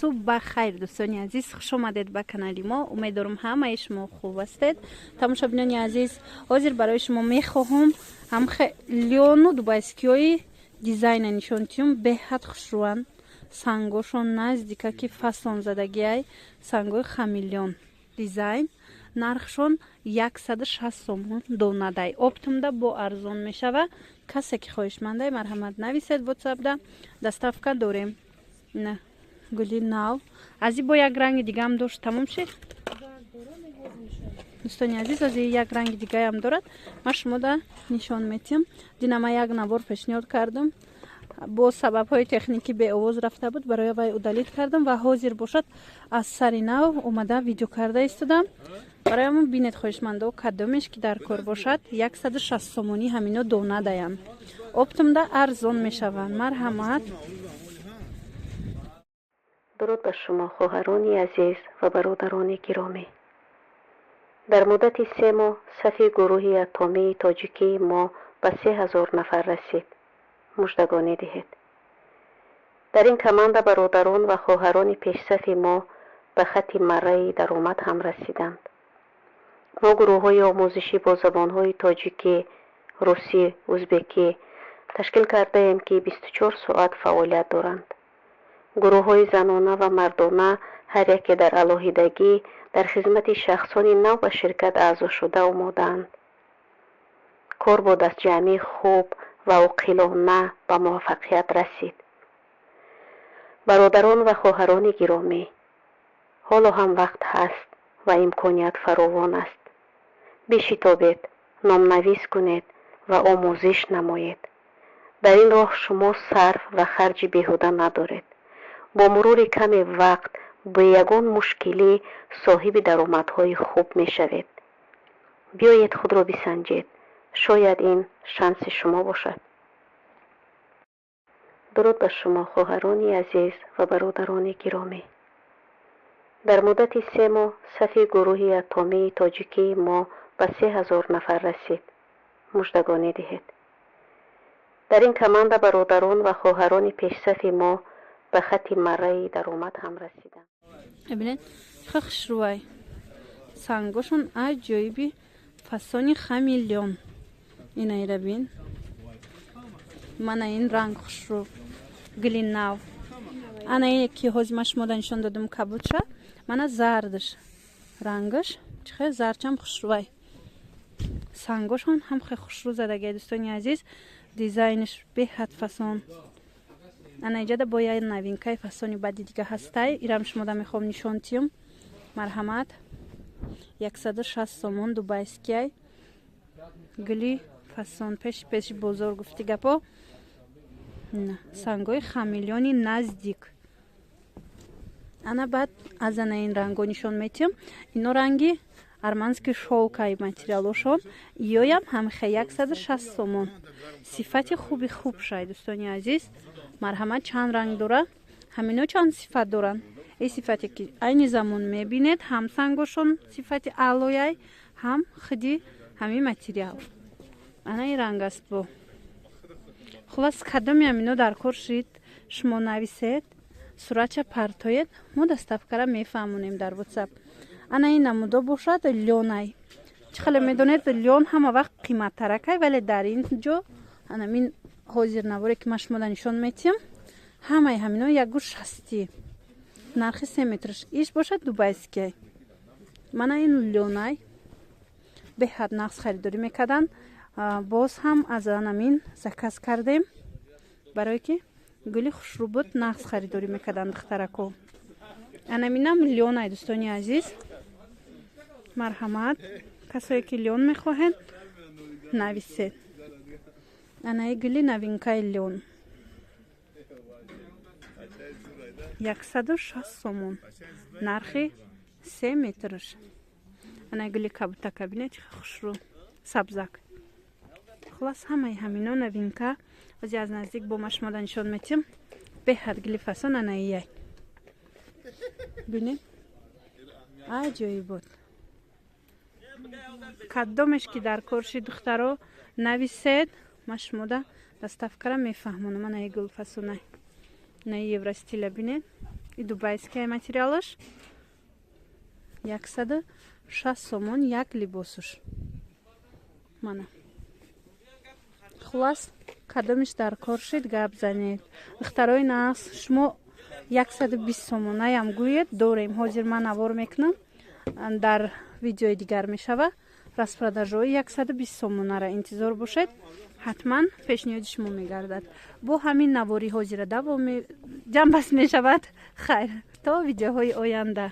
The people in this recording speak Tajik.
صبح بخیر دوستان عزیز، خوش آمدید به کانال ما. امیدوارم همه شما خوب هستید. تماشاچیان عزیز، حاضر برای شما میخواهم هم لیون دوبایسکیوی دیزاین نشان تیم بهت خوشروان سنگوشون نزدیک که فصل زدگی سنگوی خمیلیون دیزاین нархшон 160 сомон донадай оптумда бо арзон мешава. касе ки хоҳишмандай марҳамат нависед ватсапда доставка дорем. на гули нав ази бо як ранги дигам дошт тамом шид дӯстони азиз, ази як ранги дигаам дорад. ман шумода нишон метиҳам. динама як набор пешниҳод кардам, бо сабабҳои техникӣ беовоз рафта буд, барои вай удалит кардам ва ҳозир бошад аз сари нав омада видео карда истодам. бароямон бинед хоҳишмандо кадомеш ки дар кор бошад 160 сомонӣ ҳамино дона даям. оптумда арзон мешаванд. марҳамат. дуруд ба шумо хоҳарони азиз ва бародарони гиромӣ. дар муддати 3 моҳ сафи гурӯҳи атомии тоҷикии мо ба 3000 нафар расид. муждагонӣ диҳед. дар ин команда бародарон ва хоҳарони пешсафи мо ба хатти марраи даромад ҳам расиданд. мо гурӯҳҳои омӯзишӣ бо забонҳои тоҷикӣ, русӣ, ӯзбекӣ ташкил кардаем ки 24 соат фаъолият доранд. гурӯҳҳои занона ва мардона ҳар яке дар алоҳидагӣ дар хизмати шахсони нав ба ширкат аъзо шуда омодаанд. кор бо дастҷамъии хуб ва оқилона ба муваффақият расид. бародарон ва хоҳарони гиромӣ, ҳоло ҳам вақт ҳаст ва имконият фаровон аст. бишитобед, номнавис кунед ва омӯзиш намоед. дар ин роҳ шумо сарф ва харҷи беҳуда надоред. бо мурури каме вақт бо ягон мушкилӣ соҳиби даромадҳои хуб мешавед. биёед худро бисанҷед. шояд ин шанси шумо бошад. дуруд ба шумо хоҳарони азиз ва бародарони гиромӣ. дар муддати 3 моҳ сафи гурӯҳи атомии тоҷикии мо ба 3000 нафар расид. муждагонӣ диҳед. дар ин команда бародарон ва хоҳарони пешсафи мо ба хатти марраи даромад ҳам расиданд. бибинед чӣ хушрӯвай сангошон аҷоиби фасони хамелеон. инайра бин. мана ин ранг хушрӯ гили нав. ана ин ки ҳозир ман шумода нишон додам кабудша. мана зардаш рангаш чихе зарчам хушрӯвай. сангошон ҳам хе хушрӯ задагия дӯстони азиз. дизайниш беҳад фасон. ана иҷада бо як новинкаи фасони баъди дига ҳастай. ирам шумода мехоҳам нишон тиҳам. марҳамат. 160 сомон дубайскияй гули фасон пеши бозор гуфти гапо. сангои хамелеони наздик. ана баъд аз ана ин ранго нишон метиҳам. ино ранги армански шолкаи материалошон иёям ҳамихе 160 сомон. сифати хуби хуб шай дӯстони азиз. марҳамат. чанд ранг дора? ҳамино чанд сифат доранд? ин сифате ки айни замон мебинед, ҳам сангошон сифати аълояй, ҳам худи ҳамин материал. ана ин ранг аст бо. хулас кадоми ҳамино дар кор шид шумо нависед, суратча партоед, мо доставкара мефаҳмонем дар ватсап. ана ин намудо бошад лёнай. чӣ хеле медонед лён ҳама вақт қиматтаракай, вале дар ин ҷо ана мин ҳозир наворе ки ман шумода нишон метиҳам ҳамаи ҳамино ягу 60. нархи 3 метраш иш бошад дубайскияй. мана ин лёнай беҳад нағз харидорӣ мекарданд. боз ҳам аз анамин заказ кардем, барое ки гули хушрӯ буд. нағз харидорӣ мекарданд духтарако. анаминам лёнай дӯстони азиз. марҳамат. касое ки лён мехоҳед нависед. анаи гули новинкаи лён 160 сомон. нархи 3 метраш. анаи гули кабутака бинед чӣ хушрӯ сабзак. хулас ҳамаи ҳамино новинка. ози аз наздик бо ма шумода нишон метиҳам. беҳад гули фасон анаи яй. бинед аҷоиб буд. кадомеш ки дар корши духтаро нависед, ма шумода доставкара мефаҳмонам. анаи гул фасонай. анаи евростиля бинед. и дубайская материалаш 160 сомон як либосуш. Мана. Хулас кадомиш дар кор шид гап занед. Второй нас шумо 120 сомон аям гӯед дорем. Ҳозир ман авор мекунам. Дар видеои дигар мешава. распродажои 120 сомонара интизор бошед. ҳатман пешниҳоди шумо мегардад. Бо ҳамин навори ҳозира давом ҷамъ бас мешавад. Хайр, то видеоҳои оянда.